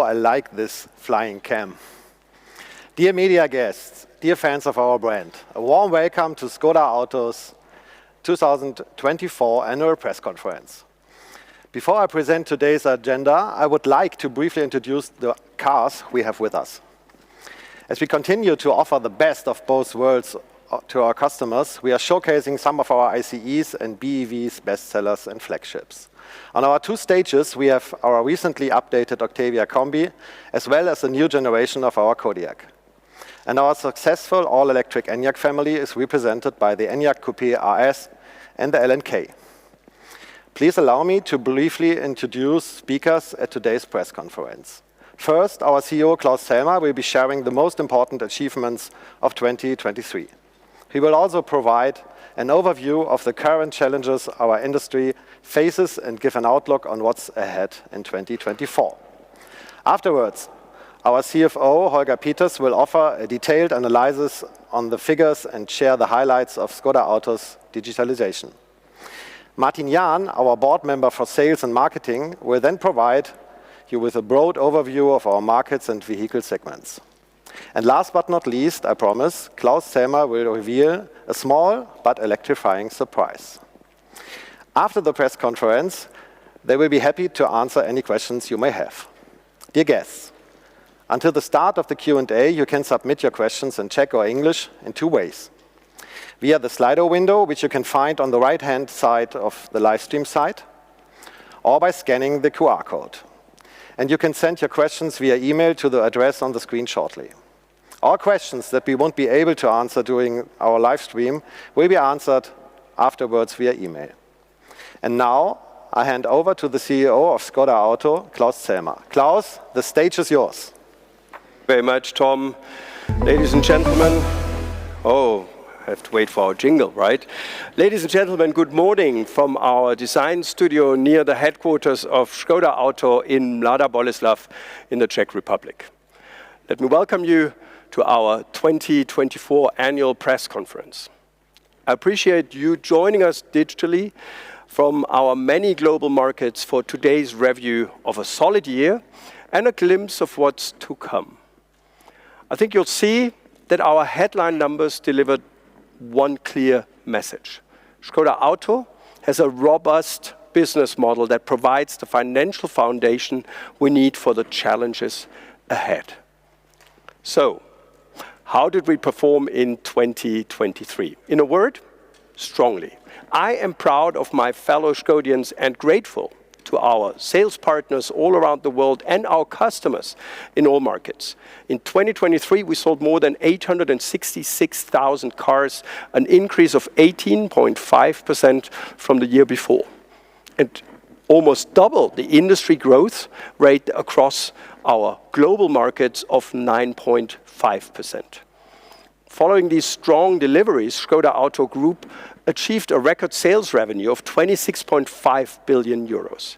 I like this flying cam. Dear media guests, dear fans of our brand, a warm welcome to Škoda Auto's 2024 annual press conference. Before I present today's agenda, I would like to briefly introduce the cars we have with us. As we continue to offer the best of both worlds to our customers, we are showcasing some of our ICEs and BEVs bestsellers and flagships. On our 2 stages, we have our recently updated Octavia Combi, as well as a new generation of our Kodiaq. And our successful all-electric Enyaq family is represented by the Enyaq Coupé RS and the LNK. Please allow me to briefly introduce speakers at today's press conference. First, our CEO, Klaus Zellmer, will be sharing the most important achievements of 2023. He will also provide an overview of the current challenges our industry faces and give an outlook on what's ahead in 2024. Afterwards, our CFO, Holger Peters, will offer a detailed analysis on the figures and share the highlights of Škoda Auto's digitalization. Martin Jahn, our board member for sales and marketing, will then provide you with a broad overview of our markets and vehicle segments. And last but not least, I promise, Klaus Zellmer will reveal a small but electrifying surprise. After the press conference, they will be happy to answer any questions you may have. Dear guests, until the start of the Q&A, you can submit your questions in Czech or English in 2 ways. Via the Slido window, which you can find on the right-hand side of the live stream site, or by scanning the QR code. And you can send your questions via email to the address on the screen shortly. All questions that we won't be able to answer during our live stream will be answered afterwards via email. And now, I hand over to the CEO of Škoda Auto, Klaus Zellmer. Klaus, the stage is yours. Very much, Tom. Ladies and gentlemen, I have to wait for our jingle, right? Ladies and gentlemen, good morning from our design studio near the headquarters of Škoda Auto in Mladá Boleslav in the Czech Republic. Let me welcome you to our 2024 annual press conference. I appreciate you joining us digitally from our many global markets for today's review of a solid year and a glimpse of what's to come. I think you'll see that our headline numbers delivered one clear message. Škoda Auto has a robust business model that provides the financial foundation we need for the challenges ahead. So, how did we perform in 2023? In a word, strongly. I am proud of my fellow Škodians and grateful to our sales partners all around the world and our customers in all markets. In 2023, we sold more than 866,000 cars, an increase of 18.5% from the year before, and almost double the industry growth rate across our global markets of 9.5%. Following these strong deliveries, Škoda Auto Group achieved a record sales revenue of 26.5 billion euros.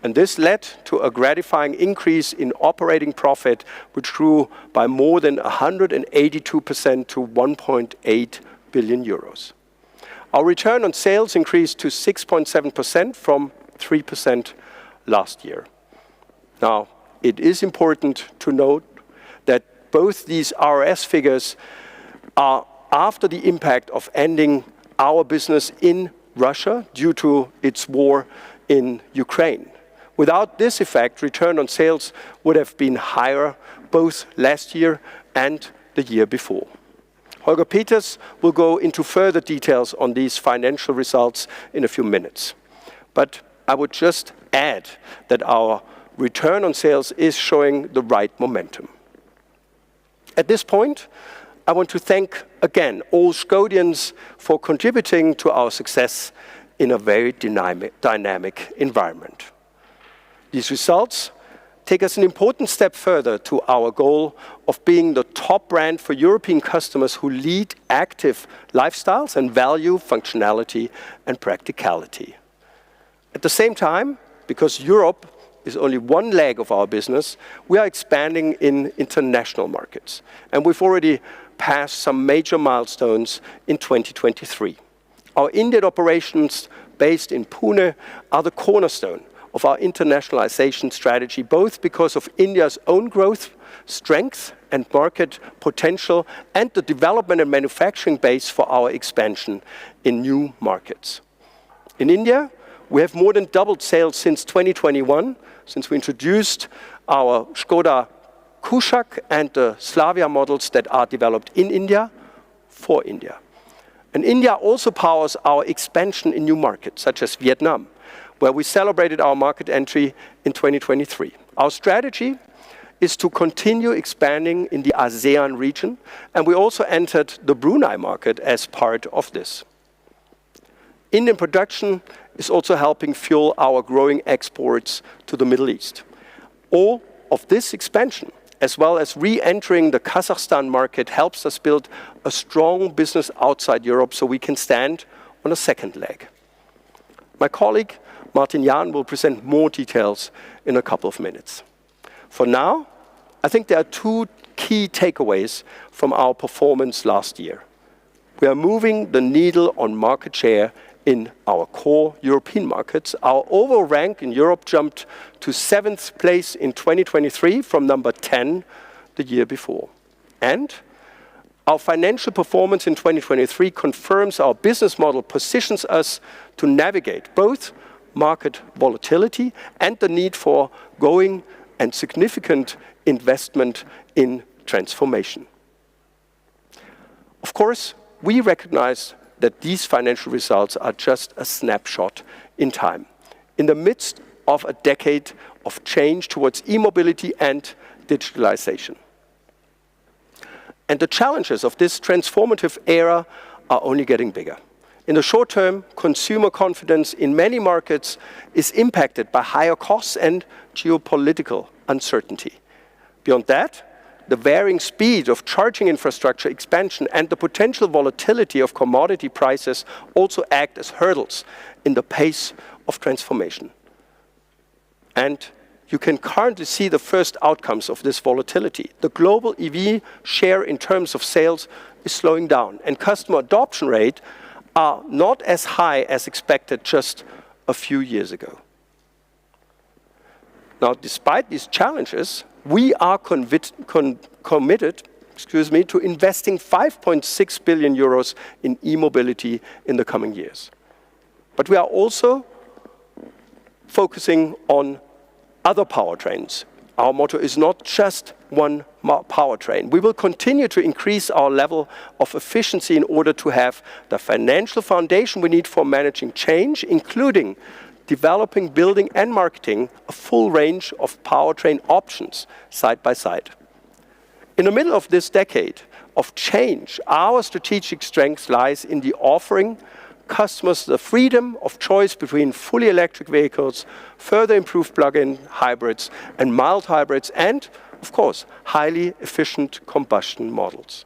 And this led to a gratifying increase in operating profit, which grew by more than 182% to 1.8 billion euros. Our return on sales increased to 6.7% from 3% last year. Now, it is important to note that both these RS figures are after the impact of ending our business in Russia due to its war in Ukraine. Without this effect, return on sales would have been higher both last year and the year before. Holger Peters will go into further details on these financial results in a few minutes. But I would just add that our return on sales is showing the right momentum. At this point, I want to thank again all Škodians for contributing to our success in a very dynamic environment. These results take us an important step further to our goal of being the top brand for European customers who lead active lifestyles and value functionality and practicality. At the same time, because Europe is only one leg of our business, we are expanding in international markets. And we've already passed some major milestones in 2023. Our Indian operations based in Pune are the cornerstone of our internationalization strategy, both because of India's own growth, strength, and market potential, and the development and manufacturing base for our expansion in new markets. In India, we have more than doubled sales since 2021, since we introduced our Škoda Kushaq and the Slavia models that are developed in India for India. And India also powers our expansion in new markets, such as Vietnam, where we celebrated our market entry in 2023. Our strategy is to continue expanding in the ASEAN region, and we also entered the Brunei market as part of this. Indian production is also helping fuel our growing exports to the Middle East. All of this expansion, as well as re-entering the Kazakhstan market, helps us build a strong business outside Europe so we can stand on a second leg. My colleague, Martin Jahn, will present more details in a couple of minutes. For now, I think there are two key takeaways from our performance last year. We are moving the needle on market share in our core European markets. Our overall rank in Europe jumped to 7th place in 2023 from number 10 the year before. And our financial performance in 2023 confirms our business model positions us to navigate both market volatility and the need for going and significant investment in transformation. Of course, we recognize that these financial results are just a snapshot in time, in the midst of a decade of change towards e-mobility and digitalization. And the challenges of this transformative era are only getting bigger. In the short term, consumer confidence in many markets is impacted by higher costs and geopolitical uncertainty. Beyond that, the varying speed of charging infrastructure expansion and the potential volatility of commodity prices also act as hurdles in the pace of transformation. And you can currently see the first outcomes of this volatility. The global EV share in terms of sales is slowing down, and customer adoption rate are not as high as expected just a few years ago. Now, despite these challenges, we are committed to investing 5.6 billion euros in e-mobility in the coming years. But we are also focusing on other powertrains. Our motto is not just one powertrain. We will continue to increase our level of efficiency in order to have the financial foundation we need for managing change, including developing, building, and marketing a full range of powertrain options side by side. In the middle of this decade of change, our strategic strength lies in the offering customers the freedom of choice between fully electric vehicles, further improved plug-in hybrids, and mild hybrids, and, of course, highly efficient combustion models.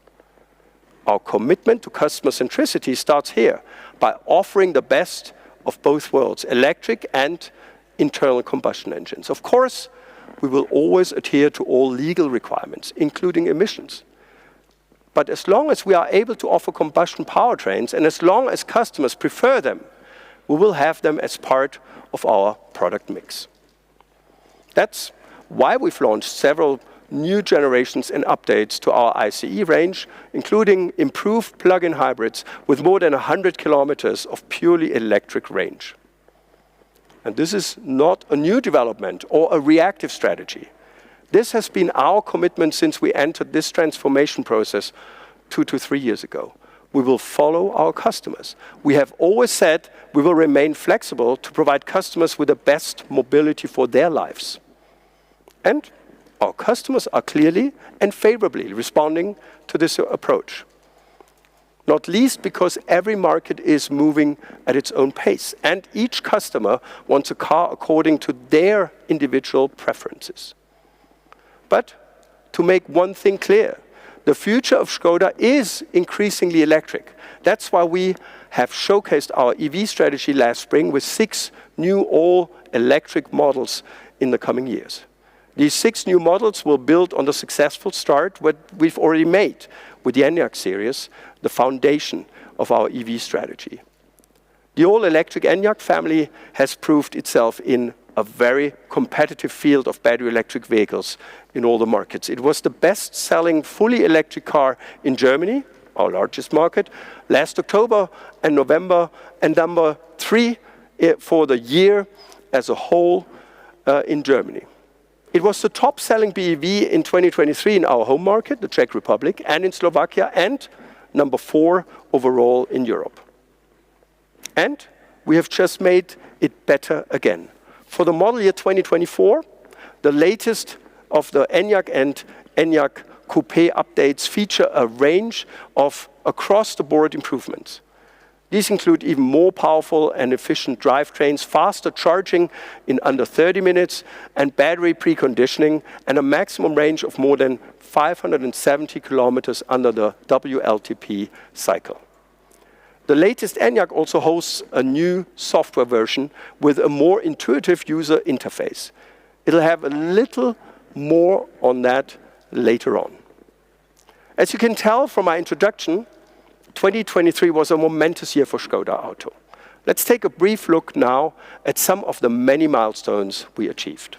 Our commitment to customer centricity starts here by offering the best of both worlds, electric and internal combustion engines. Of course, we will always adhere to all legal requirements, including emissions. But as long as we are able to offer combustion powertrains, and as long as customers prefer them, we will have them as part of our product mix. That's why we've launched several new generations and updates to our ICE range, including improved plug-in hybrids with more than 100 kilometers of purely electric range. And this is not a new development or a reactive strategy. This has been our commitment since we entered this transformation process 2 to 3 years ago. We will follow our customers. We have always said we will remain flexible to provide customers with the best mobility for their lives. And our customers are clearly and favorably responding to this approach. Not least because every market is moving at its own pace, and each customer wants a car according to their individual preferences. But to make one thing clear, the future of Škoda is increasingly electric. That's why we have showcased our EV strategy last spring with 6 new all-electric models in the coming years. These 6 new models will build on the successful start what we've already made with the Enyaq series, the foundation of our EV strategy. The all-electric Enyaq family has proved itself in a very competitive field of battery electric vehicles in all the markets. It was the best-selling fully electric car in Germany, our largest market, last October and November, and number 3 for the year as a whole in Germany. It was the top-selling BEV in 2023 in our home market, the Czech Republic, and in Slovakia, and number 4 overall in Europe. And we have just made it better again. For the model year 2024, the latest of the Enyaq and Enyaq Coupe updates feature a range of across-the-board improvements. These include even more powerful and efficient drivetrains, faster charging in under 30 minutes, and battery preconditioning, and a maximum range of more than 570 kilometers under the WLTP cycle. The latest Enyaq also hosts a new software version with a more intuitive user interface. It'll have a little more on that later on. As you can tell from my introduction, 2023 was a momentous year for Škoda Auto. Let's take a brief look now at some of the many milestones we achieved.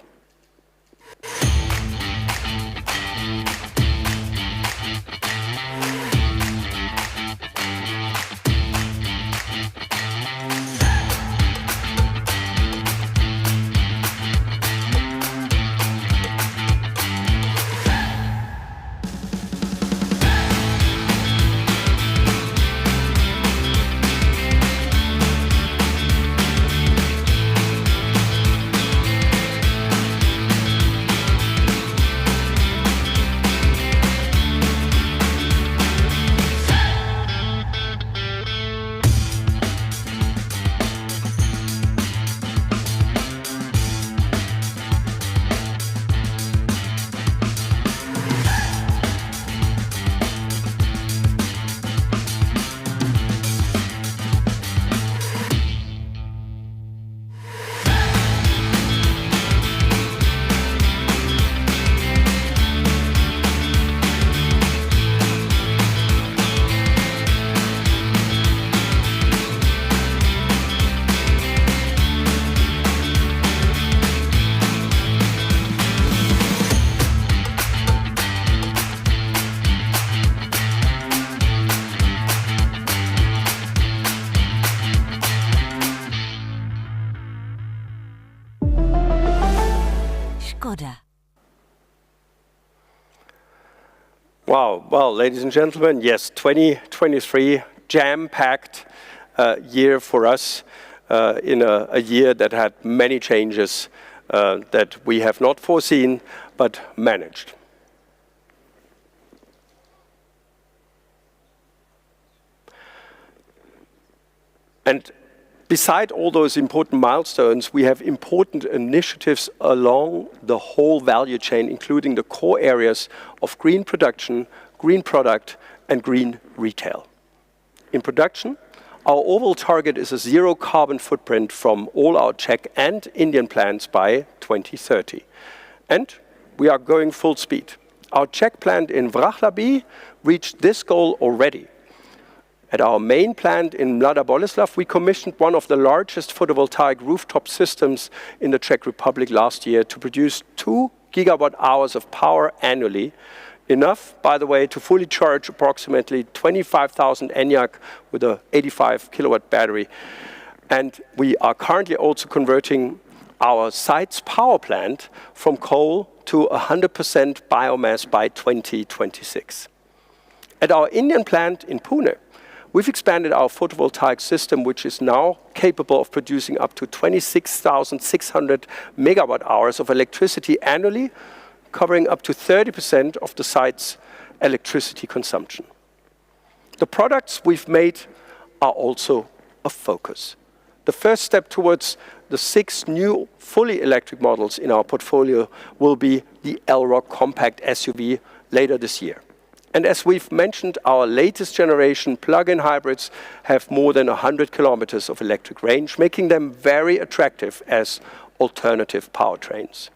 Škoda. Wow, well, ladies and gentlemen, yes, 2023, jam-packed year for us, in a year that had many changes that we have not foreseen, but managed. And beside all those important milestones, we have important initiatives along the whole value chain, including the core areas of green production, green product, and green retail. In production, our overall target is a zero carbon footprint from all our Czech and Indian plants by 2030. And we are going full speed. Our Czech plant in Wroclaw reached this goal already. At our main plant in Mladá Boleslav, we commissioned one of the largest photovoltaic rooftop systems in the Czech Republic last year to produce 2 gigawatt hours of power annually. Enough, by the way, to fully charge approximately 25,000 Enyaq with an 85 kilowatt battery. And we are currently also converting our site's power plant from coal to 100% biomass by 2026. At our Indian plant in Pune, we've expanded our photovoltaic system, which is now capable of producing up to 26,600 megawatt hours of electricity annually, covering up to 30% of the site's electricity consumption. The products we've made are also a focus. The first step towards the 6 new fully electric models in our portfolio will be the Elroq compact SUV later this year. And as we've mentioned, our latest generation plug-in hybrids have more than 100 kilometers of electric range, making them very attractive as alternative powertrains.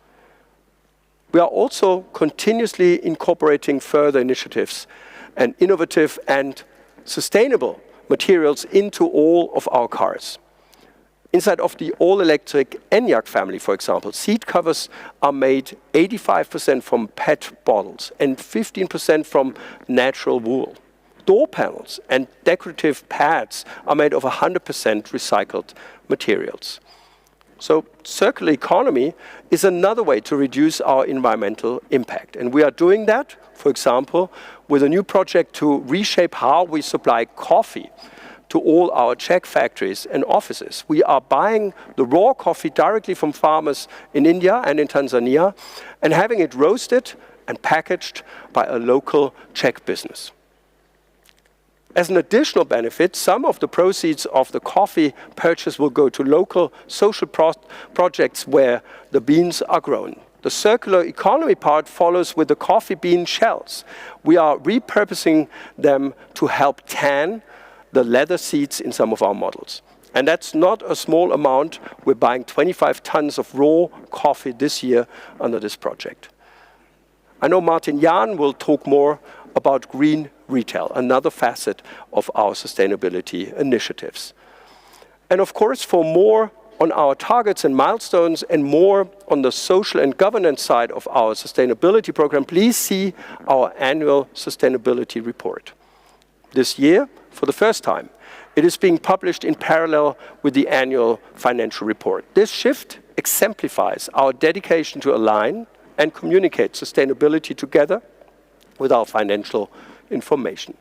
We are also continuously incorporating further initiatives and innovative and sustainable materials into all of our cars. Inside of the all-electric Enyaq family, for example, seat covers are made 85% from PET bottles and 15% from natural wool. Door panels and decorative pads are made of 100% recycled materials. So circular economy is another way to reduce our environmental impact. And we are doing that, for example, with a new project to reshape how we supply coffee to all our Czech factories and offices. We are buying the raw coffee directly from farmers in India and in Tanzania and having it roasted and packaged by a local Czech business. As an additional benefit, some of the proceeds of the coffee purchase will go to local social projects where the beans are grown. The circular economy part follows with the coffee bean shells. We are repurposing them to help tan the leather seats in some of our models. And that's not a small amount. We're buying 25 tons of raw coffee this year under this project. I know Martin Jahn will talk more about green retail, another facet of our sustainability initiatives. And of course, for more on our targets and milestones and more on the social and governance side of our sustainability program, please see our annual sustainability report. This year, for the first time, it is being published in parallel with the annual financial report. This shift exemplifies our dedication to align and communicate sustainability together with our financial information.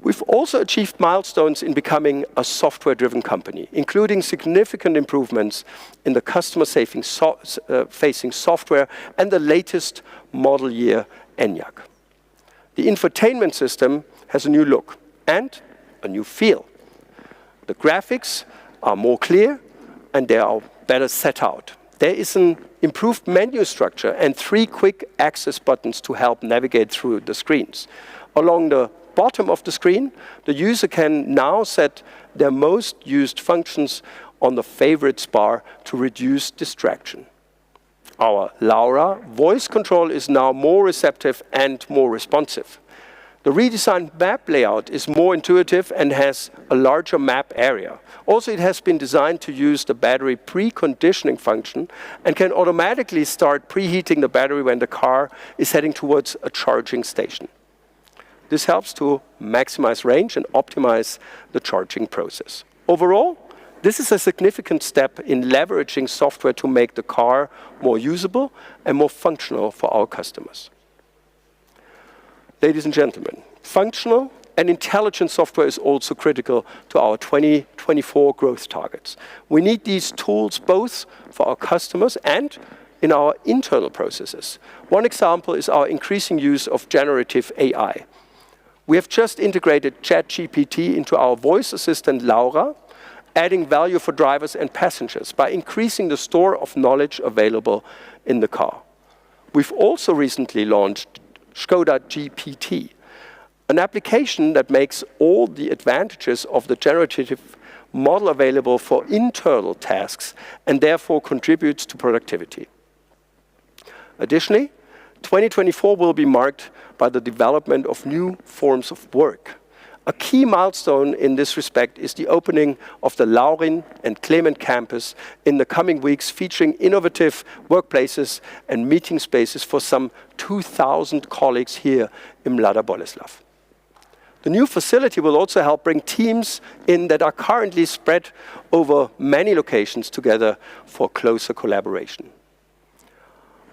We've also achieved milestones in becoming a software-driven company, including significant improvements in the customer-facing software and the latest model year Enyaq. The infotainment system has a new look and a new feel. The graphics are more clear and they are better set out. There is an improved menu structure and 3 quick access buttons to help navigate through the screens. Along the bottom of the screen, the user can now set their most used functions on the favorites bar to reduce distraction. Our Laura voice control is now more receptive and more responsive. The redesigned map layout is more intuitive and has a larger map area. Also, it has been designed to use the battery preconditioning function and can automatically start preheating the battery when the car is heading towards a charging station. This helps to maximize range and optimize the charging process. Overall, this is a significant step in leveraging software to make the car more usable and more functional for our customers. Ladies and gentlemen, functional and intelligent software is also critical to our 2024 growth targets. We need these tools both for our customers and in our internal processes. One example is our increasing use of generative AI. We have just integrated ChatGPT into our voice assistant Laura, adding value for drivers and passengers by increasing the store of knowledge available in the car. We've also recently launched Škoda GPT, an application that makes all the advantages of the generative model available for internal tasks and therefore contributes to productivity. Additionally, 2024 will be marked by the development of new forms of work. A key milestone in this respect is the opening of the Laurin and Clement campus in the coming weeks, featuring innovative workplaces and meeting spaces for some 2,000 colleagues here in Mladá Boleslav. The new facility will also help bring teams in that are currently spread over many locations together for closer collaboration.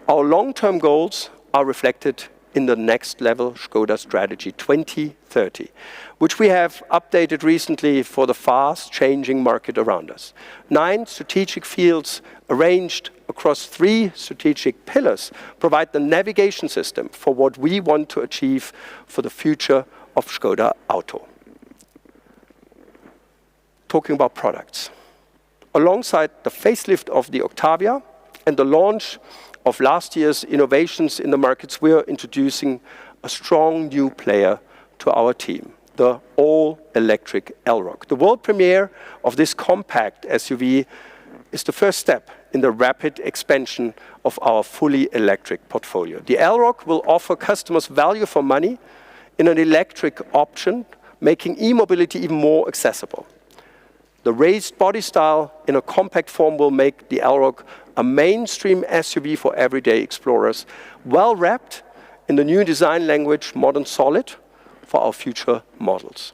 Our long-term goals are reflected in the Next Level Škoda Strategy 2030, which we have updated recently for the fast-changing market around us. 9 strategic fields arranged across 3 strategic pillars provide the navigation system for what we want to achieve for the future of Škoda Auto. Talking about products. Alongside the facelift of the Octavia and the launch of last year's innovations in the markets, we are introducing a strong new player to our team, the all-electric Elroq. The world premiere of this compact SUV is the first step in the rapid expansion of our fully electric portfolio. The Elroq will offer customers value for money in an electric option, making e-mobility even more accessible. The raised body style in a compact form will make the Enyaq a mainstream SUV for everyday explorers, well wrapped in the new design language, modern solid, for our future models.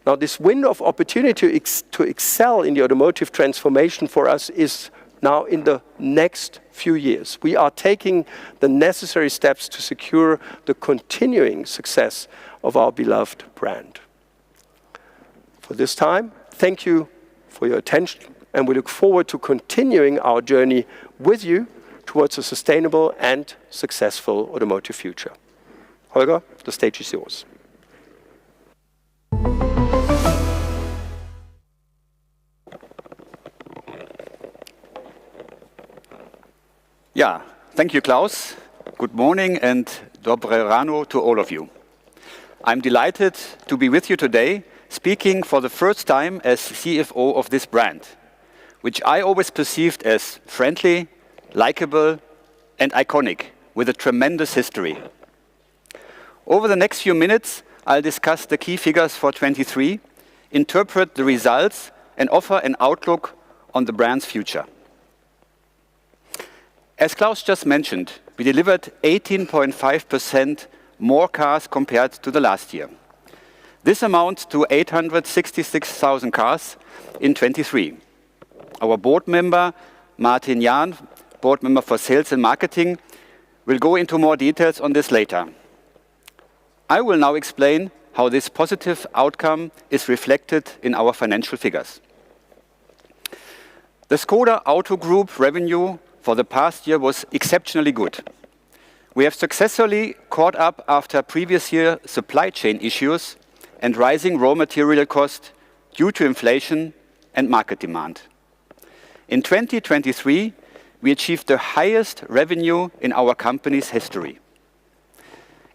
Now, this window of opportunity to excel in the automotive transformation for us is now in the next few years. We are taking the necessary steps to secure the continuing success of our beloved brand. For this time, thank you for your attention, and we look forward to continuing our journey with you towards a sustainable and successful automotive future. Holger, the stage is yours. Yeah, thank you, Klaus. Good morning and dobre rano to all of you. I'm delighted to be with you today, speaking for the first time as CFO of this brand, which I always perceived as friendly, likable, and iconic, with a tremendous history. Over the next few minutes, I'll discuss the key figures for 23, interpret the results, and offer an outlook on the brand's future. As Klaus just mentioned, we delivered 18.5% more cars compared to the last year. This amounts to 866,000 cars in 23. Our board member, Martin Jahn, board member for sales and marketing, will go into more details on this later. I will now explain how this positive outcome is reflected in our financial figures. The Škoda Auto Group revenue for the past year was exceptionally good. We have successfully caught up after previous year supply chain issues and rising raw material costs due to inflation and market demand. In 2023, we achieved the highest revenue in our company's history.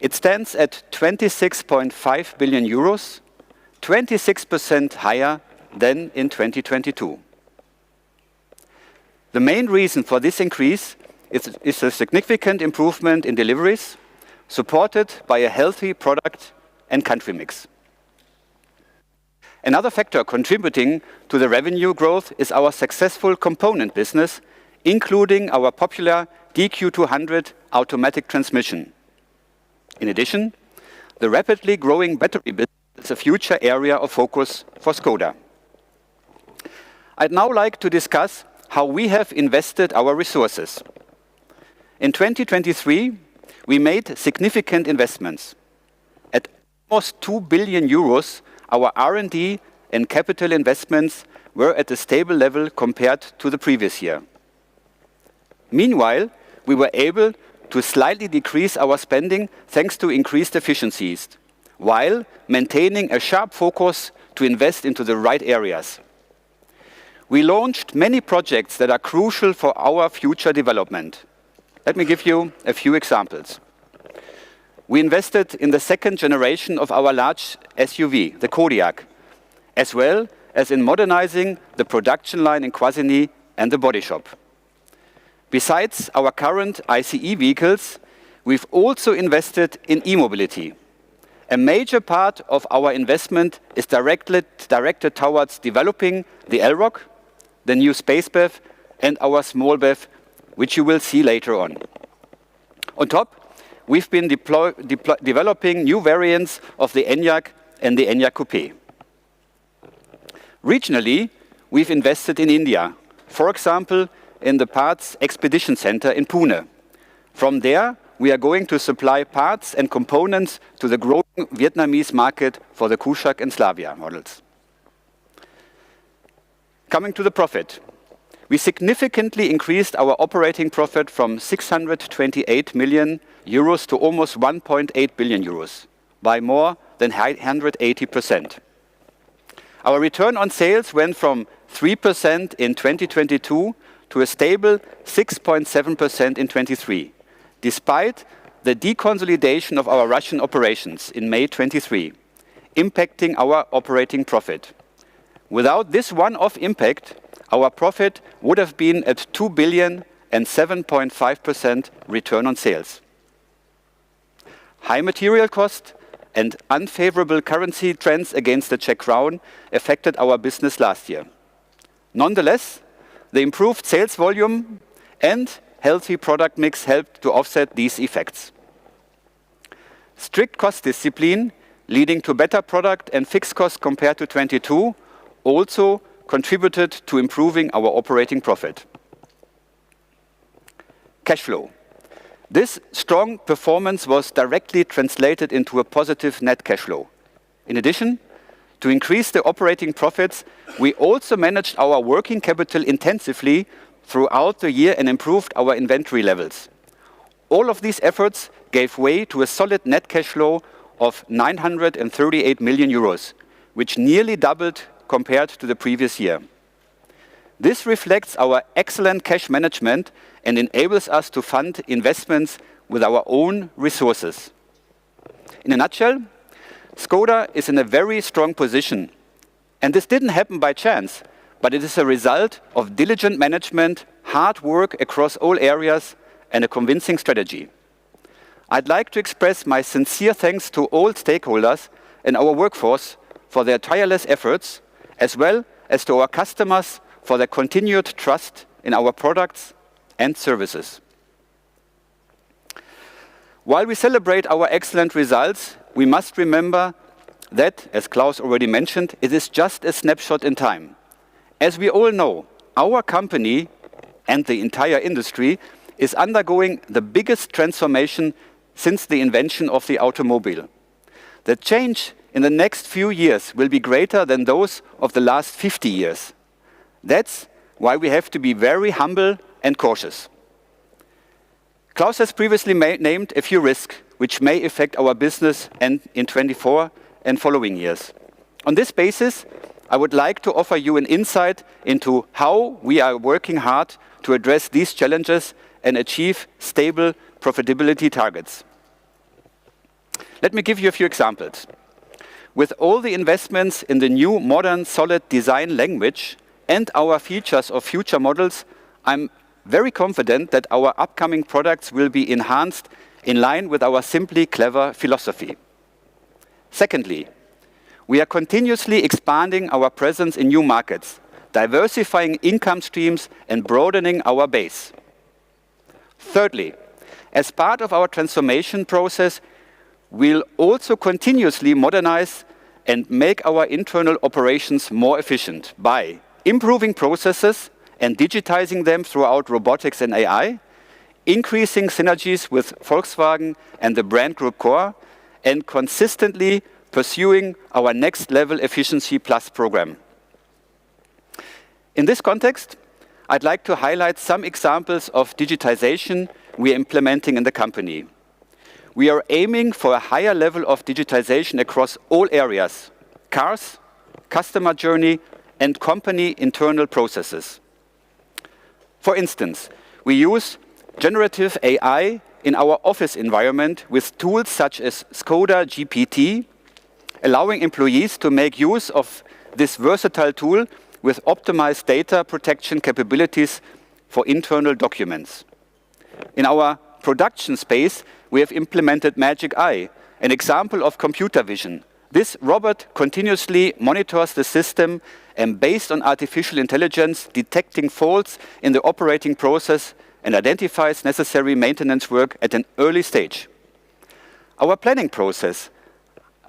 It stands at 26.5 billion euros, 26% higher than in 2022. The main reason for this increase is a significant improvement in deliveries, supported by a healthy product and country mix. Another factor contributing to the revenue growth is our successful component business, including our popular DQ200 automatic transmission. In addition, the rapidly growing battery business is a future area of focus for Škoda. I'd now like to discuss how we have invested our resources. In 2023, we made significant investments. At almost 2 billion euros, our R&D and capital investments were at a stable level compared to the previous year. Meanwhile, we were able to slightly decrease our spending thanks to increased efficiencies, while maintaining a sharp focus to invest into the right areas. We launched many projects that are crucial for our future development. Let me give you a few examples. We invested in the second generation of our large SUV, the Enyaq, as well as in modernizing the production line in Quasiny and the body shop. Besides our current ICE vehicles, we've also invested in e-mobility. A major part of our investment is directed towards developing the Enyaq, the new Space BEV, and our small BEV, which you will see later on. On top, we've been developing new variants of the Enyaq and the Enyaq Coupe. Regionally, we've invested in India, for example, in the Parts Expedition Center in Pune. From there, we are going to supply parts and components to the growing Vietnamese market for the Kushaq and Slavia models. Coming to the profit, we significantly increased our operating profit from 628 million euros to almost 1.8 billion euros, by more than 180%. Our return on sales went from 3% in 2022 to a stable 6.7% in 23, despite the deconsolidation of our Russian operations in May 23, impacting our operating profit. Without this one-off impact, our profit would have been at 2 billion and 7.5% return on sales. High material cost and unfavorable currency trends against the Czech crown affected our business last year. Nonetheless, the improved sales volume and healthy product mix helped to offset these effects. Strict cost discipline, leading to better product and fixed costs compared to 22, also contributed to improving our operating profit. Cash flow. This strong performance was directly translated into a positive net cash flow. In addition, to increase the operating profits, we also managed our working capital intensively throughout the year and improved our inventory levels. All of these efforts gave way to a solid net cash flow of 938 million euros, which nearly doubled compared to the previous year. This reflects our excellent cash management and enables us to fund investments with our own resources. In a nutshell, Škoda is in a very strong position. And this didn't happen by chance, but it is a result of diligent management, hard work across all areas, and a convincing strategy. I'd like to express my sincere thanks to all stakeholders and our workforce for their tireless efforts, as well as to our customers for their continued trust in our products and services. While we celebrate our excellent results, we must remember that, as Klaus already mentioned, it is just a snapshot in time. As we all know, our company and the entire industry is undergoing the biggest transformation since the invention of the automobile. The change in the next few years will be greater than those of the last 50 years. That's why we have to be very humble and cautious. Klaus has previously named a few risks which may affect our business and in 24 and following years. On this basis, I would like to offer you an insight into how we are working hard to address these challenges and achieve stable profitability targets. Let me give you a few examples. With all the investments in the new modern solid design language and our features of future models, I'm very confident that our upcoming products will be enhanced in line with our Simply Clever philosophy. Secondly, we are continuously expanding our presence in new markets, diversifying income streams and broadening our base. Thirdly, as part of our transformation process, we'll also continuously modernize and make our internal operations more efficient by improving processes and digitizing them throughout robotics and AI, increasing synergies with Volkswagen and the brand group core, and consistently pursuing our next level Efficiency Plus program. In this context, I'd like to highlight some examples of digitization we are implementing in the company. We are aiming for a higher level of digitization across all areas: cars, customer journey, and company internal processes. For instance, we use generative AI in our office environment with tools such as Škoda GPT, allowing employees to make use of this versatile tool with optimized data protection capabilities for internal documents. In our production space, we have implemented Magic Eye, an example of computer vision. This robot continuously monitors the system and, based on artificial intelligence, detecting faults in the operating process and identifies necessary maintenance work at an early stage. Our planning process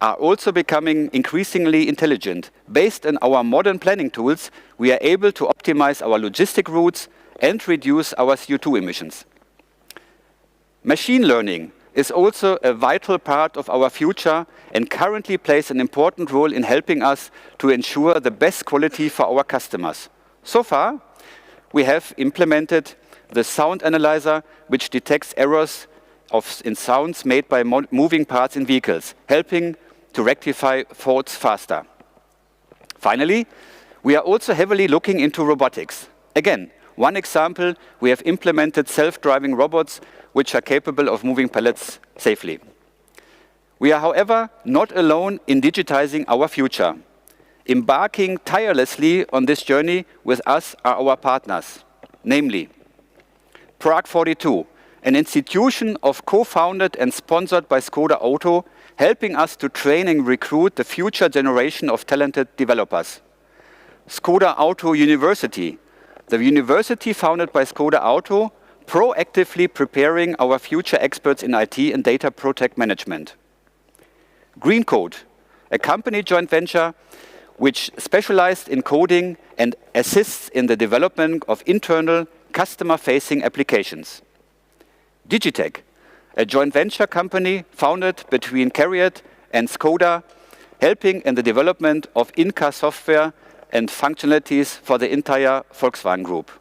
are also becoming increasingly intelligent. Based on our modern planning tools, we are able to optimize our logistic routes and reduce our CO2 emissions. Machine learning is also a vital part of our future and currently plays an important role in helping us to ensure the best quality for our customers. So far, we have implemented the sound analyzer, which detects errors in sounds made by moving parts in vehicles, helping to rectify faults faster. Finally, we are also heavily looking into robotics. Again, one example, we have implemented self-driving robots which are capable of moving pallets safely. We are, however, not alone in digitizing our future. Embarking tirelessly on this journey with us are our partners, namely Prague 42, an institution of co-founded and sponsored by Škoda Auto, helping us to train and recruit the future generation of talented developers. Škoda Auto University, the university founded by Škoda Auto, proactively preparing our future experts in IT and data project management. Green Code, a company joint venture which specialized in coding and assists in the development of internal customer-facing applications. Digitec, a joint venture company founded between Cariad and Škoda, helping in the development of in-car software and functionalities for the entire Volkswagen Group.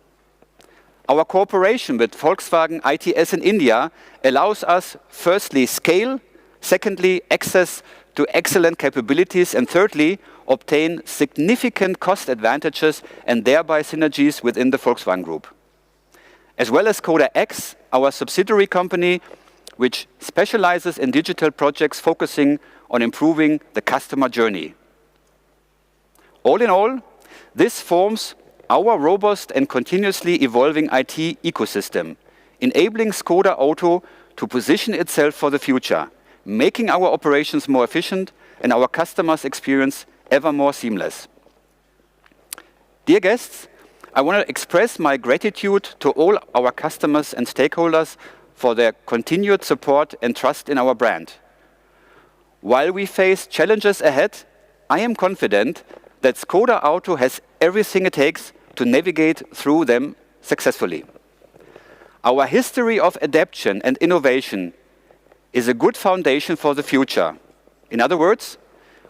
Our cooperation with Volkswagen ITS in India allows us, firstly, scale, secondly, access to excellent capabilities, and thirdly, obtain significant cost advantages and thereby synergies within the Volkswagen Group. As well as Škoda X, our subsidiary company, which specializes in digital projects focusing on improving the customer journey. All in all, this forms our robust and continuously evolving IT ecosystem, enabling Škoda Auto to position itself for the future, making our operations more efficient and our customers' experience ever more seamless. Dear guests, I want to express my gratitude to all our customers and stakeholders for their continued support and trust in our brand. While we face challenges ahead, I am confident that Škoda Auto has everything it takes to navigate through them successfully. Our history of adaptation and innovation is a good foundation for the future. In other words,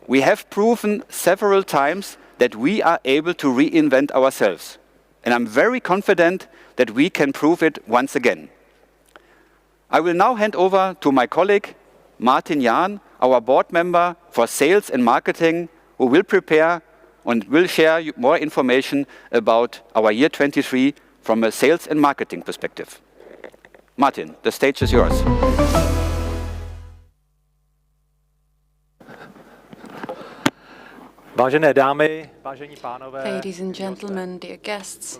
we have proven several times that we are able to reinvent ourselves. And I'm very confident that we can prove it once again. I will now hand over to my colleague, Martin Jahn, our board member for sales and marketing, who will prepare and will share more information about our year 23 from a sales and marketing perspective. Martin, the stage is yours. Vážené dámy, vážení pánové, Ladies and gentlemen, dear guests,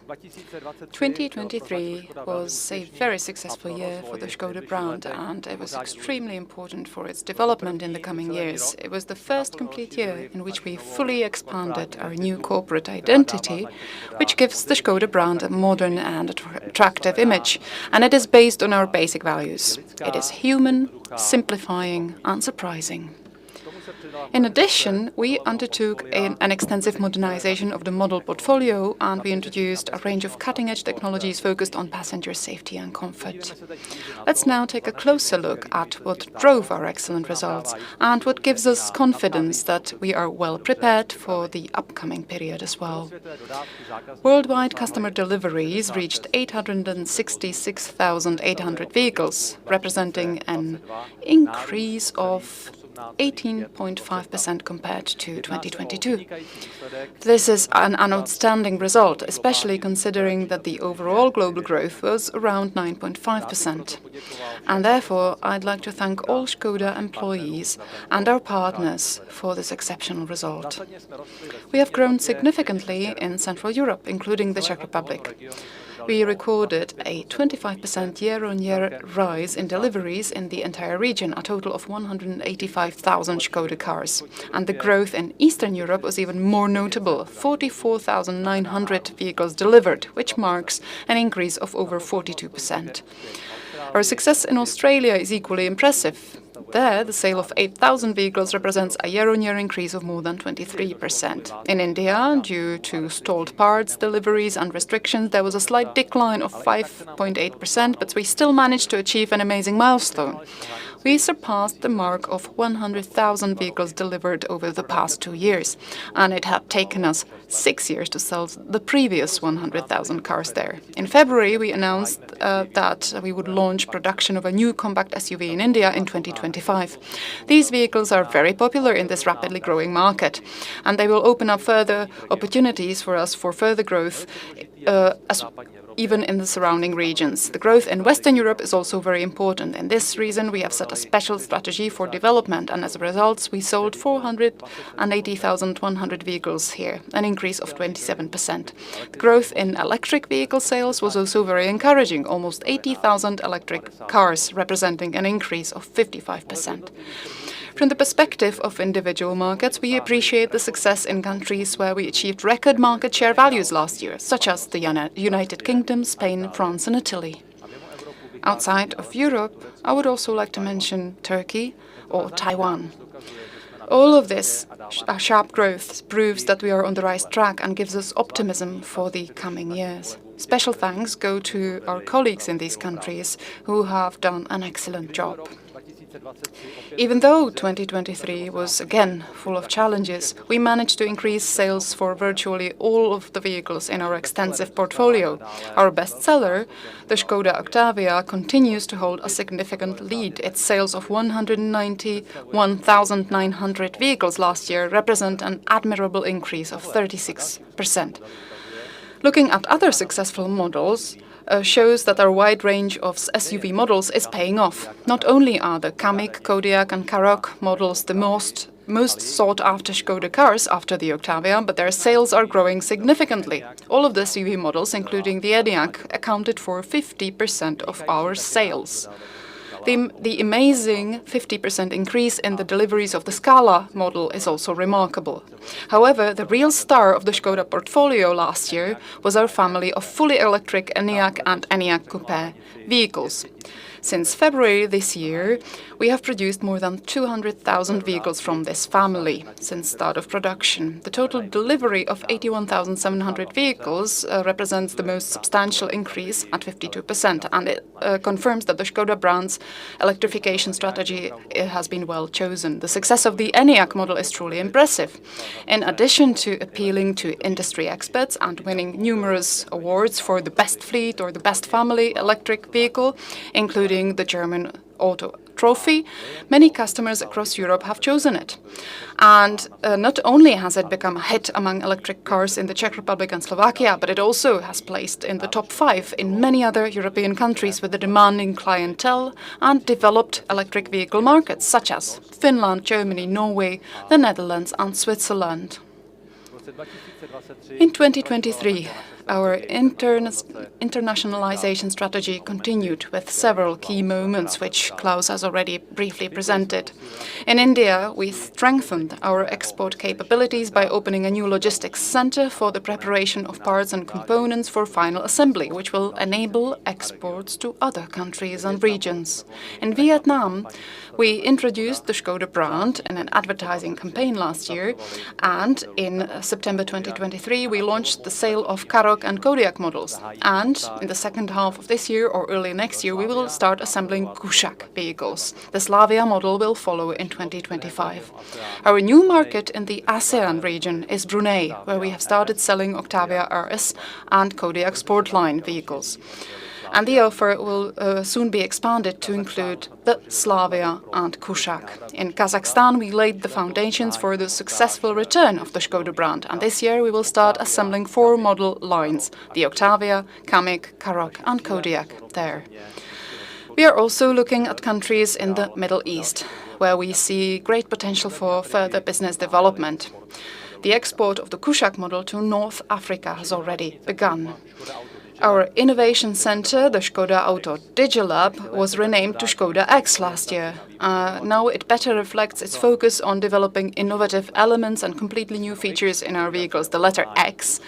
2023 was a very successful year for the Škoda brand, and it was extremely important for its development in the coming years. It was the first complete year in which we fully expanded our new corporate identity, which gives the Škoda brand a modern and attractive image, and it is based on our basic values. It is human, simplifying, and surprising. In addition, we undertook an extensive modernization of the model portfolio, and we introduced a range of cutting-edge technologies focused on passenger safety and comfort. Let's now take a closer look at what drove our excellent results and what gives us confidence that we are well prepared for the upcoming period as well. Worldwide customer deliveries reached 866,800 vehicles, representing an increase of 18.5% compared to 2022. This is an outstanding result, especially considering that the overall global growth was around 9.5%. And therefore, I'd like to thank all Škoda employees and our partners for this exceptional result. We have grown significantly in Central Europe, including the Czech Republic. We recorded a 25% year-on-year rise in deliveries in the entire region, a total of 185,000 Škoda cars. And the growth in Eastern Europe was even more notable, 44,900 vehicles delivered, which marks an increase of over 42%. Our success in Australia is equally impressive. There, the sale of 8,000 vehicles represents a year-on-year increase of more than 23%. In India, due to stalled parts, deliveries and restrictions, there was a slight decline of 5.8%, but we still managed to achieve an amazing milestone. We surpassed the mark of 100,000 vehicles delivered over the past 2 years, and it had taken us 6 years to sell the previous 100,000 cars there. In February, we announced that we would launch production of a new compact SUV in India in 2025. These vehicles are very popular in this rapidly growing market, and they will open up further opportunities for us for further growth even in the surrounding regions. The growth in Western Europe is also very important. In this reason, we have set a special strategy for development, and as a result, we sold 480,100 vehicles here, an increase of 27%. The growth in electric vehicle sales was also very encouraging, almost 80,000 electric cars, representing an increase of 55%. From the perspective of individual markets, we appreciate the success in countries where we achieved record market share values last year, such as the United Kingdom, Spain, France and Italy. Outside of Europe, I would also like to mention Turkey or Taiwan. All of this sharp growth proves that we are on the right track and gives us optimism for the coming years. Special thanks go to our colleagues in these countries who have done an excellent job. Even though 2023 was again full of challenges, we managed to increase sales for virtually all of the vehicles in our extensive portfolio. Our bestseller, the Škoda Octavia, continues to hold a significant lead. Its sales of 191,900 vehicles last year represent an admirable increase of 36%. Looking at other successful models, shows that our wide range of SUV models is paying off. Not only are the Epiq, Kodiaq and Karoq models the most sought-after Škoda cars after the Octavia, but their sales are growing significantly. All of the SUV models, including the Enyaq, accounted for 50% of our sales. The amazing 50% increase in the deliveries of the Scala model is also remarkable. However, the real star of the Škoda portfolio last year was our family of fully electric Enyaq and Enyaq Coupe vehicles. Since February this year, we have produced more than 200,000 vehicles from this family since start of production. The total delivery of 81,700 vehicles represents the most substantial increase at 52%, and it confirms that the Škoda brand's electrification strategy has been well chosen. The success of the Enyaq model is truly impressive. In addition to appealing to industry experts and winning numerous awards for the best fleet or the best family electric vehicle, including the German Auto Trophy, many customers across Europe have chosen it. And not only has it become a hit among electric cars in the Czech Republic and Slovakia, but it also has placed in the top 5 in many other European countries with a demanding clientele and developed electric vehicle markets such as Finland, Germany, Norway, the Netherlands and Switzerland. In 2023, our internationalization strategy continued with several key moments, which Klaus has already briefly presented. In India, we strengthened our export capabilities by opening a new logistics center for the preparation of parts and components for final assembly, which will enable exports to other countries and regions. In Vietnam, we introduced the Škoda brand in an advertising campaign last year, and in September 2023, we launched the sale of Karoq and Kodiaq models. And in the second half of this year or early next year, we will start assembling Kushaq vehicles. The Slavia model will follow in 2025. Our new market in the ASEAN region is Brunei, where we have started selling Octavia RS and Kodiaq Sportline vehicles. And the offer will soon be expanded to include the Slavia and Kushaq. In Kazakhstan, we laid the foundations for the successful return of the Škoda brand, and this year we will start assembling 4 model lines, the Octavia, Epiq, Karoq and Kodiaq there. We are also looking at countries in the Middle East, where we see great potential for further business development. The export of the Kushaq model to North Africa has already begun. Our innovation center, the Škoda Auto Digilab, was renamed to Škoda X last year. Now it better reflects its focus on developing innovative elements and completely new features in our vehicles. The letter X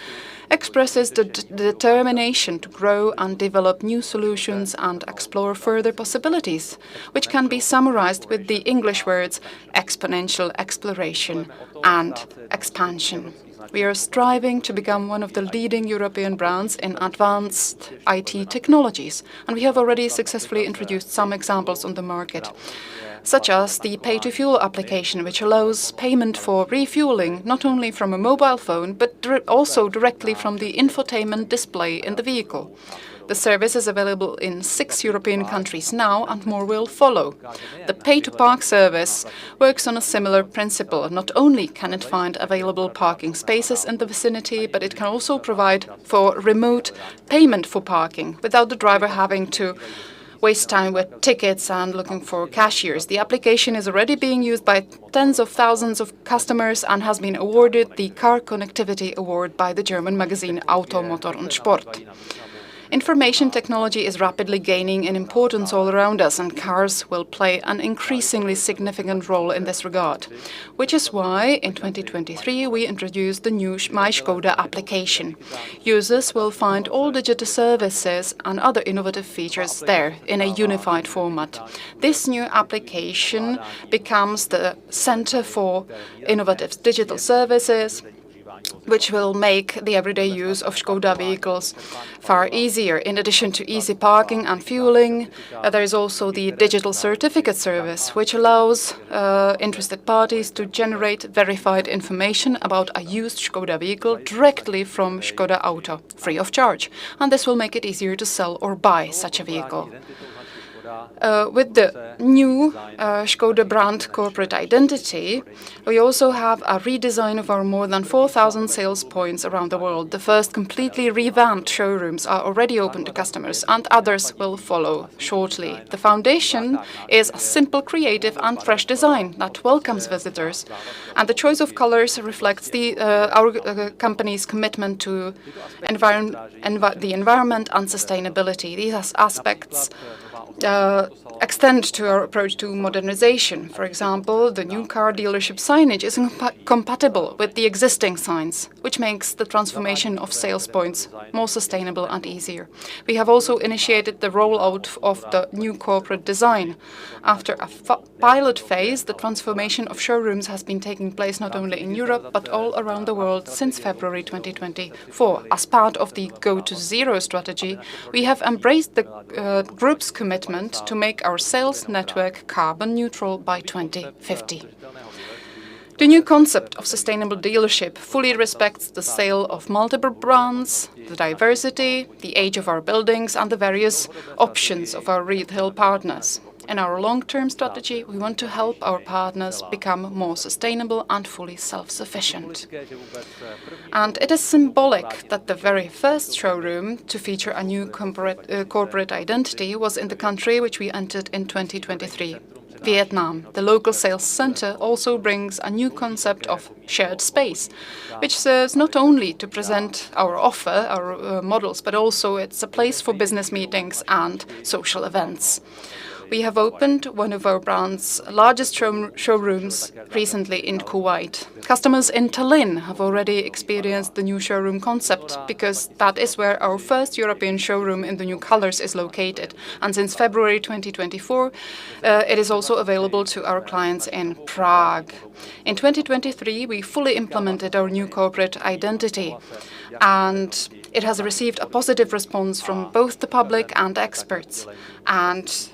expresses the determination to grow and develop new solutions and explore further possibilities, which can be summarized with the English words exponential exploration and expansion. We are striving to become one of the leading European brands in advanced IT technologies, and we have already successfully introduced some examples on the market, such as the pay-to-fuel application, which allows payment for refueling not only from a mobile phone, but also directly from the infotainment display in the vehicle. The service is available in 6 European countries now, and more will follow. The pay-to-park service works on a similar principle. Not only can it find available parking spaces in the vicinity, but it can also provide for remote payment for parking without the driver having to waste time with tickets and looking for cashiers. The application is already being used by tens of thousands of customers and has been awarded the Car Connectivity Award by the German magazine Auto, Motor und Sport. Information technology is rapidly gaining in importance all around us, and cars will play an increasingly significant role in this regard, which is why in 2023 we introduced the new My Škoda application. Users will find all digital services and other innovative features there in a unified format. This new application becomes the center for innovative digital services, which will make the everyday use of Škoda vehicles far easier. In addition to easy parking and fueling, there is also the digital certificate service, which allows interested parties to generate verified information about a used Škoda vehicle directly from Škoda Auto, free of charge. And this will make it easier to sell or buy such a vehicle. With the new Škoda brand corporate identity, we also have a redesign of our more than 4,000 sales points around the world. The first completely revamped showrooms are already open to customers, and others will follow shortly. The foundation is a simple, creative and fresh design that welcomes visitors, and the choice of colors reflects our company's commitment to the environment and sustainability. These aspects extend to our approach to modernization. For example, the new car dealership signage is compatible with the existing signs, which makes the transformation of sales points more sustainable and easier. We have also initiated the rollout of the new corporate design. After a pilot phase, the transformation of showrooms has been taking place not only in Europe, but all around the world since February 2024. As part of the Go to Zero strategy, we have embraced the group's commitment to make our sales network carbon neutral by 2050. The new concept of sustainable dealership fully respects the sale of multiple brands, the diversity, the age of our buildings, and the various options of our retail partners. In our long-term strategy, we want to help our partners become more sustainable and fully self-sufficient. And it is symbolic that the very first showroom to feature a new corporate identity was in the country which we entered in 2023. Vietnam. The local sales center also brings a new concept of shared space, which serves not only to present our offer, our models, but also it's a place for business meetings and social events. We have opened one of our brand's largest showrooms recently in Kuwait. Customers in Tallinn have already experienced the new showroom concept because that is where our first European showroom in the new colors is located. And since February 2024, it is also available to our clients in Prague. In 2023, we fully implemented our new corporate identity, and it has received a positive response from both the public and experts. And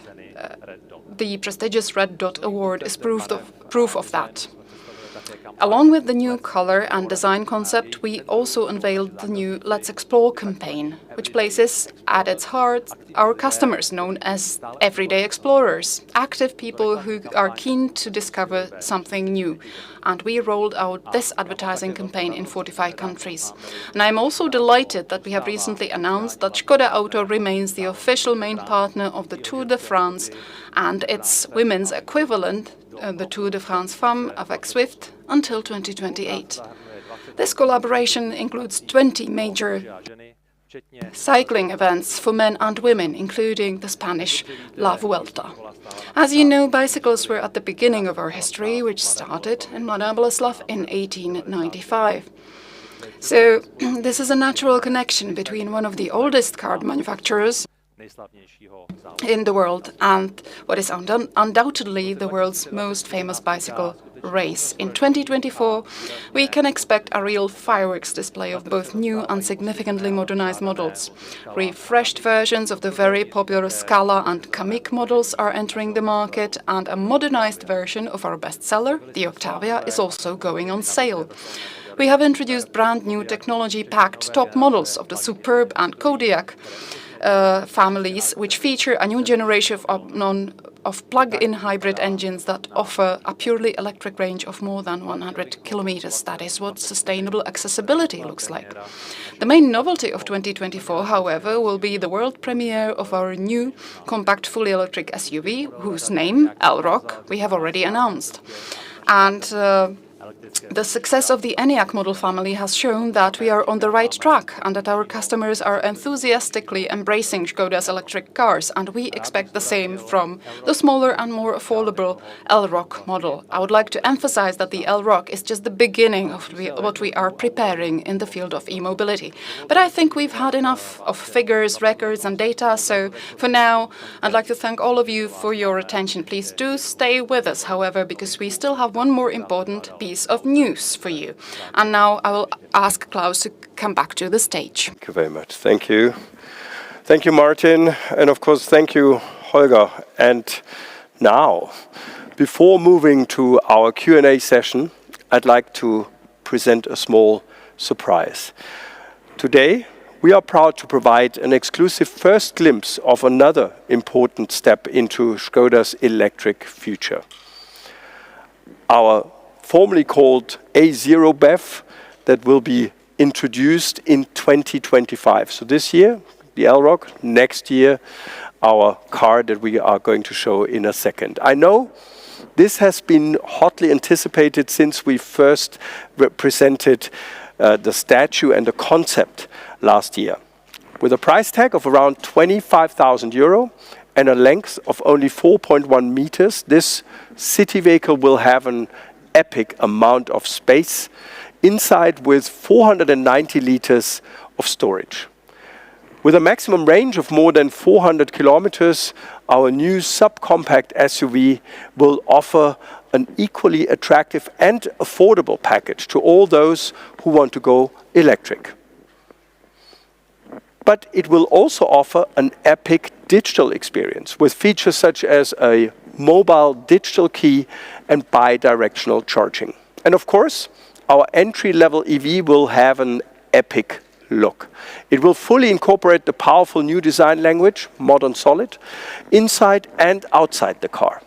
the prestigious Red Dot Award is proof of that. Along with the new color and design concept, we also unveiled the new Let's Explore campaign, which places at its heart our customers, known as everyday explorers, active people who are keen to discover something new. And we rolled out this advertising campaign in 45 countries. And I'm also delighted that we have recently announced that Škoda Auto remains the official main partner of the Tour de France and its women's equivalent, the Tour de France Femmes avec Swift, until 2028. This collaboration includes 20 major cycling events for men and women, including the Spanish La Vuelta. As you know, bicycles were at the beginning of our history, which started in Mladá Boleslav in 1895. So this is a natural connection between one of the oldest car manufacturers in the world and what is undoubtedly the world's most famous bicycle race. In 2024, we can expect a real fireworks display of both new and significantly modernized models. Refreshed versions of the very popular Scala and Epiq models are entering the market, and a modernized version of our bestseller, the Octavia, is also going on sale. we have introduced brand new technology-packed top models of the Superb and Kodiaq families, which feature a new generation of plug-in hybrid engines that offer a purely electric range of more than 100 kilometers. That is what sustainable accessibility looks like. The main novelty of 2024, however, will be the world premiere of our new compact fully electric SUV, whose name, Elrock, we have already announced. And the success of the Enyaq model family has shown that we are on the right track and that our customers are enthusiastically embracing Škoda's electric cars, and we expect the same from the smaller and more affordable Elrock model. I would like to emphasize that the Elrock is just the beginning of what we are preparing in the field of e-mobility. But I think we've had enough of figures, records and data, so for now I'd like to thank all of you for your attention. Please do stay with us, however, because we still have one more important piece of news for you. And now I will ask Klaus to come back to the stage. Thank you very much. Thank you. Thank you, Martin. And of course, thank you, Holger. And now, before moving to our Q&A session, I'd like to present a small surprise. Today, we are proud to provide an exclusive first glimpse of another important step into Škoda's electric future. Our formerly called A0 BEV that will be introduced in 2025. So this year, the Elrock, next year, our car that we are going to show in a second. I know this has been hotly anticipated since we first presented the statue and the concept last year. With a price tag of around 25,000 euro and a length of only 4.1 meters, this city vehicle will have an Epiq amount of space inside with 490 liters of storage. With a maximum range of more than 400 kilometers, our new subcompact SUV will offer an equally attractive and affordable package to all those who want to go electric. But it will also offer an Epiq digital experience with features such as a mobile digital key and bi-directional charging. And of course, our entry-level EV will have an Epiq look. It will fully incorporate the powerful new design language, Modern Solid, inside and outside the car.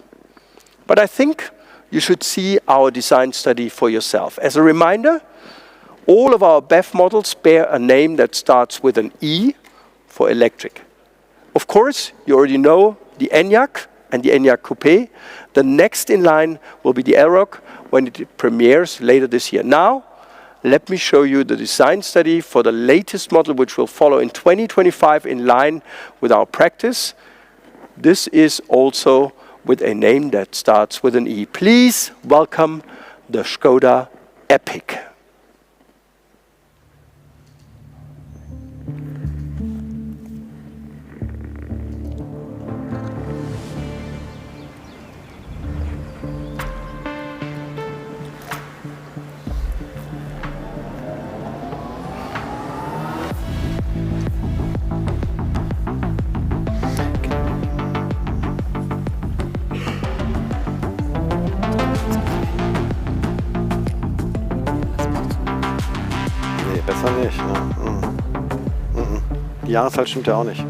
But I think you should see our design study for yourself. As a reminder, all of our BEV models bear a name that starts with an E for electric. Of course, you already know the Enyaq and the Enyaq Coupe. The next in line will be the Elrock when it premieres later this year. Now, let me show you the design study for the latest model, which will follow in 2025 in line with our practice. This is also with a name that starts with an E. Please welcome the Škoda Epiq. Besser nicht, ne? Die Jahreszahl stimmt ja auch nicht.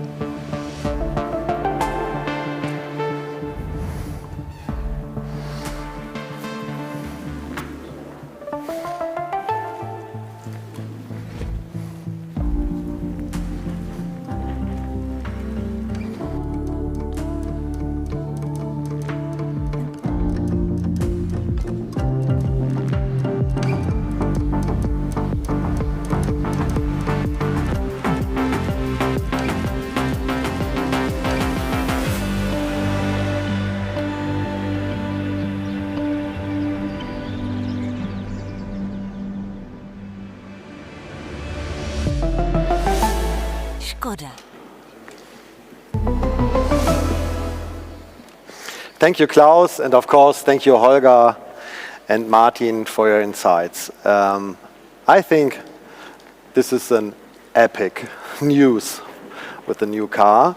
Škoda. Thank you, Klaus, and of course, thank you, Holger and Martin, for your insights. I think this is an epic news with the new car.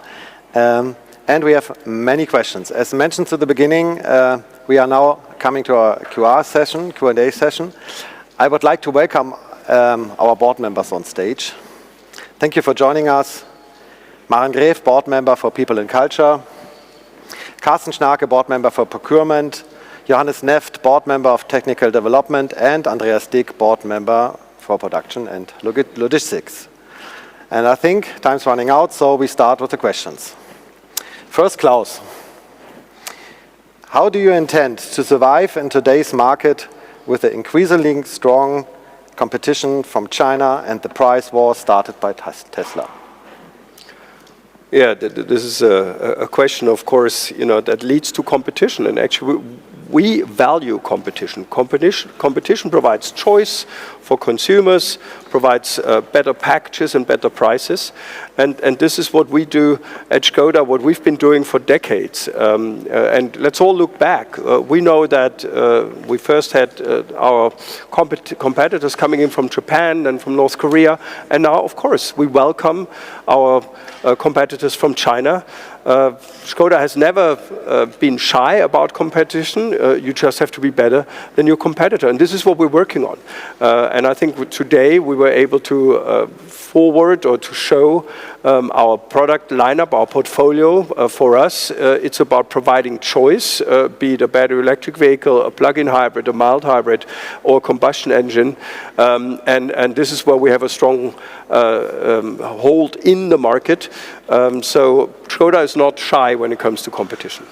And we have many questions. As mentioned at the beginning, we are now coming to our Q&A session. I would like to welcome our board members on stage. Thank you for joining us. Maren Gref, board member for People and Culture. Carsten Schnarke, board member for Procurement. Johannes Neft, board member of Technical Development. And Andreas Dick, board member for Production and Logistics. And I think time's running out, so we start with the questions. First, Klaus. How do you intend to survive in today's market with the increasingly strong competition from China and the price war started by Tesla? Yeah, this is a question, of course, that leads to competition. And actually, we value competition. Competition provides choice for consumers, provides better packages and better prices. And this is what we do at Škoda, what we've been doing for decades. And let's all look back. We know that we first had our competitors coming in from Japan and from North Korea. And now, of course, we welcome our competitors from China. Škoda has never been shy about competition. You just have to be better than your competitor. And this is what we're working on. And I think today we were able to forward or to show our product lineup, our portfolio. For us, it's about providing choice, be it a battery electric vehicle, a plug-in hybrid, a mild hybrid, or a combustion engine. And this is where we have a strong hold in the market. So Škoda is not shy when it comes to competition.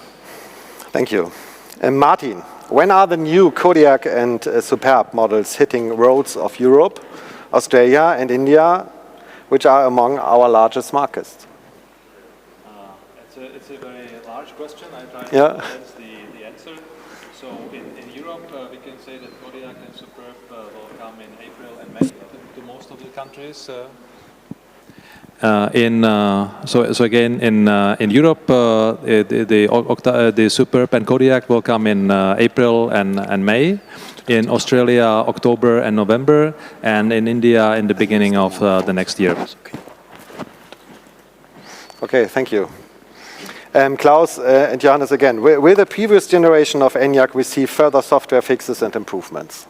Thank you. And Martin, when are the new Kodiaq and Superb models hitting roads of Europe, Australia and India, which are among our largest markets? It's a very large question. I try to condense the answer. So in Europe, we can say that Kodiaq and Superb will come in April and May to most of the countries. So again, in Europe, the Superb and Kodiaq will come in April and May. In Australia, October and November, and in India in the beginning of the next year. Okay, thank you. Klaus and Johannes again. Will the previous generation of Enyaq receive further software fixes and improvements?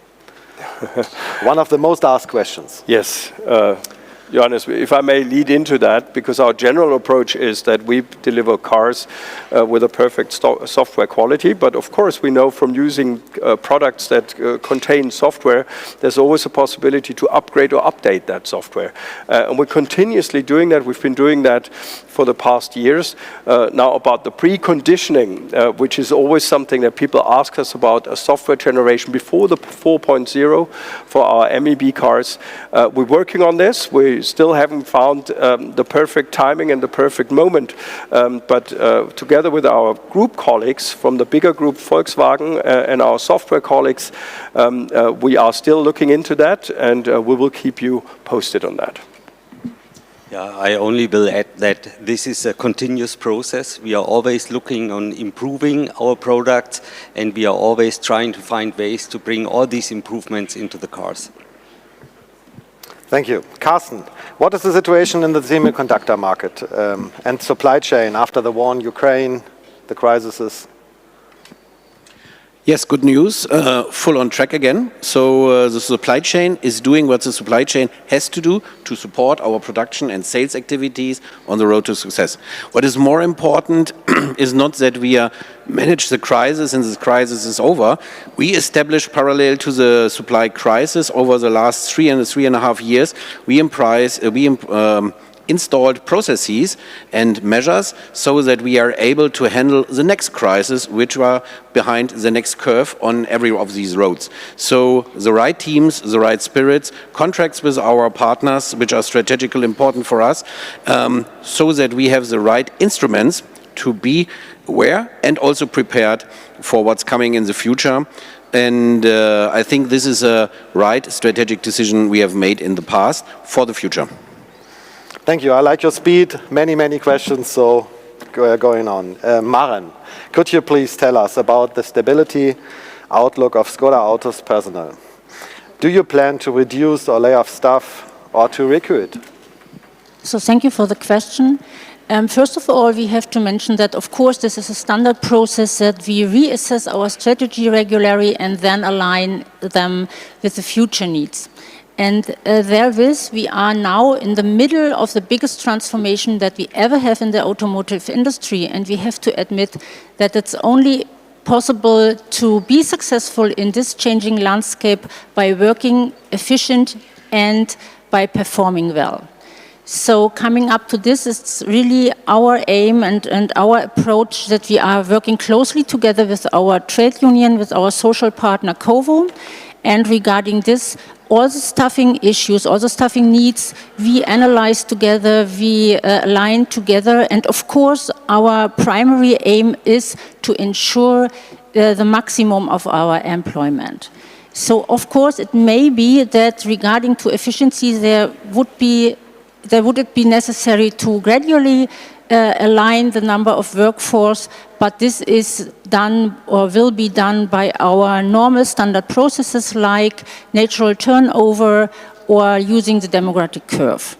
One of the most asked questions. Yes. Johannes, if I may lead into that, because our general approach is that we deliver cars with a perfect software quality. But of course, we know from using products that contain software, there's always a possibility to upgrade or update that software. And we're continuously doing that. We've been doing that for the past years. Now about the preconditioning, which is always something that people ask us about, a software generation before the 4.0 for our MEB cars. We're working on this. We still haven't found the perfect timing and the perfect moment. But together with our group colleagues from the bigger group Volkswagen and our software colleagues, we are still looking into that, and we will keep you posted on that. Yeah, I only will add that this is a continuous process. We are always looking on improving our products, and we are always trying to find ways to bring all these improvements into the cars. Thank you. Carsten, what is the situation in the semiconductor market and supply chain after the war in Ukraine, the crises? Yes, good news. Full on track again. So the supply chain is doing what the supply chain has to do to support our production and sales activities on the road to success. What is more important is not that we manage the crisis and the crisis is over. We established parallel to the supply crisis over the last 3.5 years. We installed processes and measures so that we are able to handle the next crisis, which are behind the next curve on every of these roads. So the right teams, the right spirits, contracts with our partners, which are strategically important for us, so that we have the right instruments to be aware and also prepared for what's coming in the future. And I think this is a right strategic decision we have made in the past for the future. Thank you. I like your speed. Many questions, so going on. Maren, could you please tell us about the stability outlook of Škoda Autos personnel? Do you plan to reduce or lay off staff or to recruit? So thank you for the question. First of all, we have to mention that, of course, this is a standard process that we reassess our strategy regularly and then align them with the future needs. And therewith, we are now in the middle of the biggest transformation that we ever have in the automotive industry. And we have to admit that it's only possible to be successful in this changing landscape by working efficient and by performing well. So coming up to this, it's really our aim and our approach that we are working closely together with our trade union, with our social partner COVO. And regarding this, all the staffing issues, all the staffing needs, we analyze together, we align together. And of course, our primary aim is to ensure the maximum of our employment. So of course, it may be that regarding to efficiency, would it be necessary to gradually align the number of workforce, but this is done or will be done by our normal standard processes like natural turnover or using the demographic curve.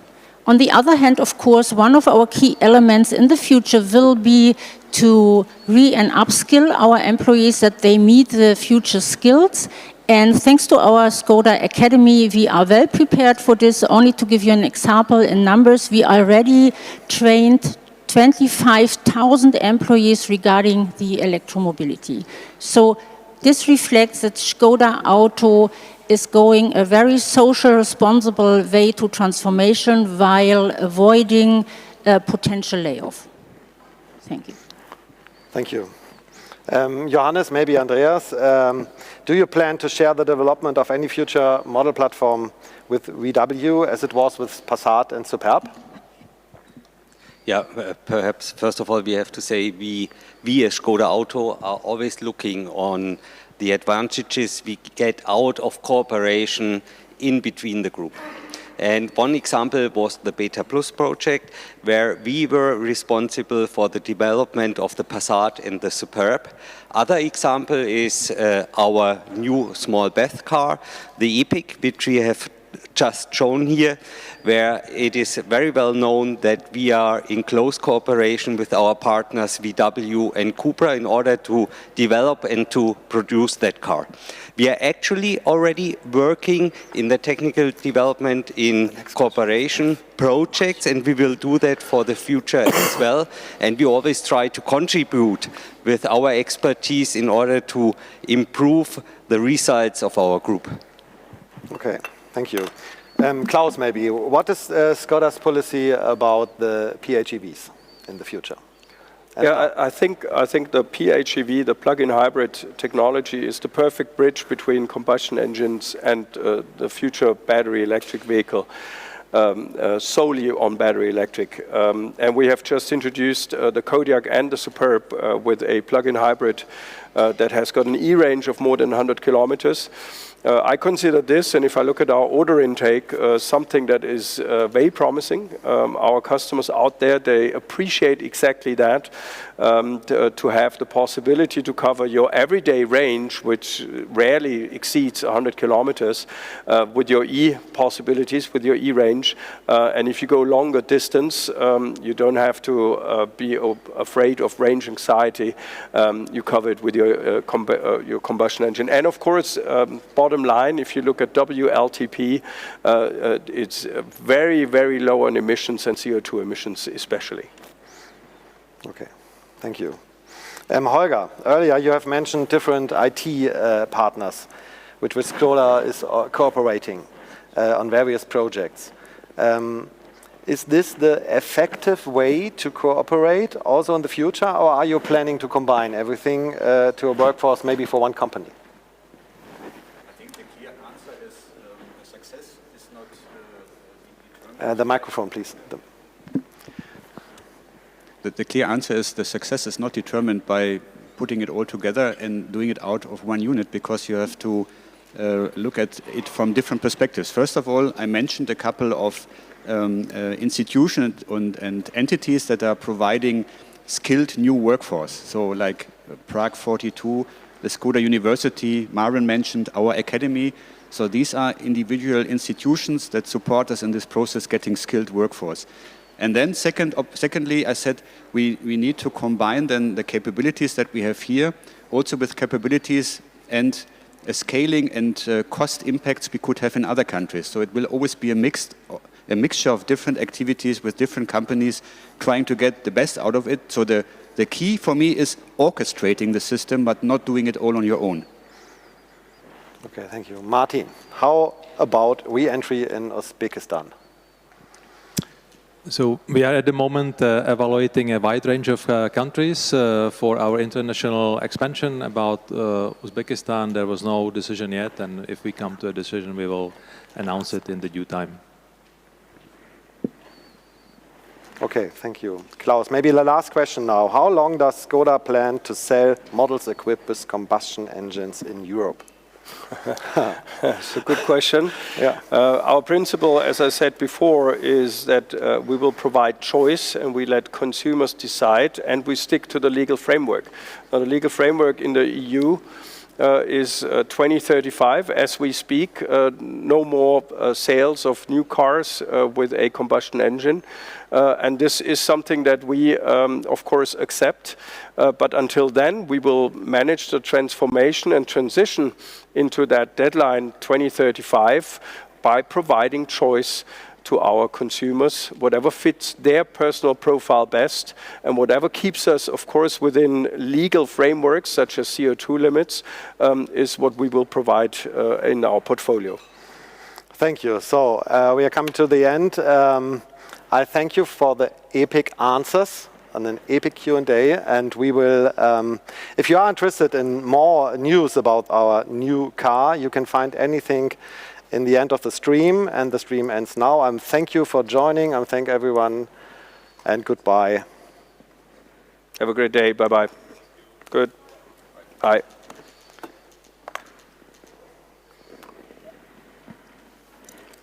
On the other hand, of course, one of our key elements in the future will be to and upskill our employees that they meet the future skills. And thanks to our Škoda Academy, we are well prepared for this. Only to give you an example in numbers, we already trained 25,000 employees regarding the electromobility. So this reflects that Škoda Auto is going a very social, responsible way to transformation while avoiding potential layoff. Thank you. Thank you. Johannes, maybe Andreas, do you plan to share the development of any future model platform with VW as it was with Passat and Superb? Yeah, perhaps first of all we have to say we as Škoda Auto are always looking on the advantages we get out of cooperation in between the group. And one example was the Beta Plus project, where we were responsible for the development of the Passat and the Superb. Other example is our new small BEV car, the Epiq, which we have just shown here, where it is very well known that we are in close cooperation with our partners VW and Cupra in order to develop and to produce that car. We are actually already working in the technical development in cooperation projects, and we will do that for the future as well. And we always try to contribute with our expertise in order to improve the results of our group. Okay, thank you. Klaus, maybe, what is Škoda's policy about the PHEVs in the future? Yeah, I think the PHEV, the plug-in hybrid technology, is the perfect bridge between combustion engines and the future battery electric vehicle, solely on battery electric. And we have just introduced the Kodiaq and the Superb with a plug-in hybrid that has got an E-range of more than 100 kilometers. I consider this, and if I look at our order intake, something that is very promising. Our customers out there, they appreciate exactly that, to have the possibility to cover your everyday range, which rarely exceeds 100 kilometers, with your E-possibilities, with your E-range. And if you go longer distance, you don't have to be afraid of range anxiety. You cover it with your combustion engine. And of course, bottom line, if you look at WLTP, it's very, very low on emissions and CO2 emissions especially. Okay, thank you. Holger, earlier you have mentioned different IT partners with which Škoda is cooperating on various projects. Is this the effective way to cooperate also in the future, or are you planning to combine everything to a workforce maybe for one company? The microphone, please. The clear answer is the success is not determined by putting it all together and doing it out of one unit, because you have to look at it from different perspectives. First of all, I mentioned a couple of institutions and entities that are providing skilled new workforce. So like Prague 42, the Škoda University, Maren mentioned our academy. So these are individual institutions that support us in this process getting skilled workforce. And then secondly, I said we need to combine then the capabilities that we have here also with capabilities and scaling and cost impacts we could have in other countries. So it will always be a mixture of different activities with different companies trying to get the best out of it. So the key for me is orchestrating the system, but not doing it all on your own. Okay, thank you. Martin, how about re-entry in Uzbekistan? So we are at the moment evaluating a wide range of countries for our international expansion. About Uzbekistan, there was no decision yet, and if we come to a decision, we will announce it in the due time. Okay, thank you. Klaus, maybe the last question now. How long does Škoda plan to sell models equipped with combustion engines in Europe? That's a good question. Yeah. Our principle, as I said before, is that we will provide choice and we let consumers decide, and we stick to the legal framework. Now, the legal framework in the EU is 2035 as we speak. No more sales of new cars with a combustion engine. And this is something that we, of course, accept. But until then, we will manage the transformation and transition into that deadline 2035 by providing choice to our consumers, whatever fits their personal profile best, and whatever keeps us, of course, within legal frameworks such as CO2 limits, is what we will provide in our portfolio. Thank you. So we are coming to the end. I thank you for the Epiq answers and an Epiq Q&A, and we will, if you are interested in more news about our new car, you can find anything in the end of the stream, and the stream ends now. Thank you for joining. Thank everyone, and goodbye. Have a great day. Bye-bye. Good. Bye.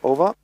Over.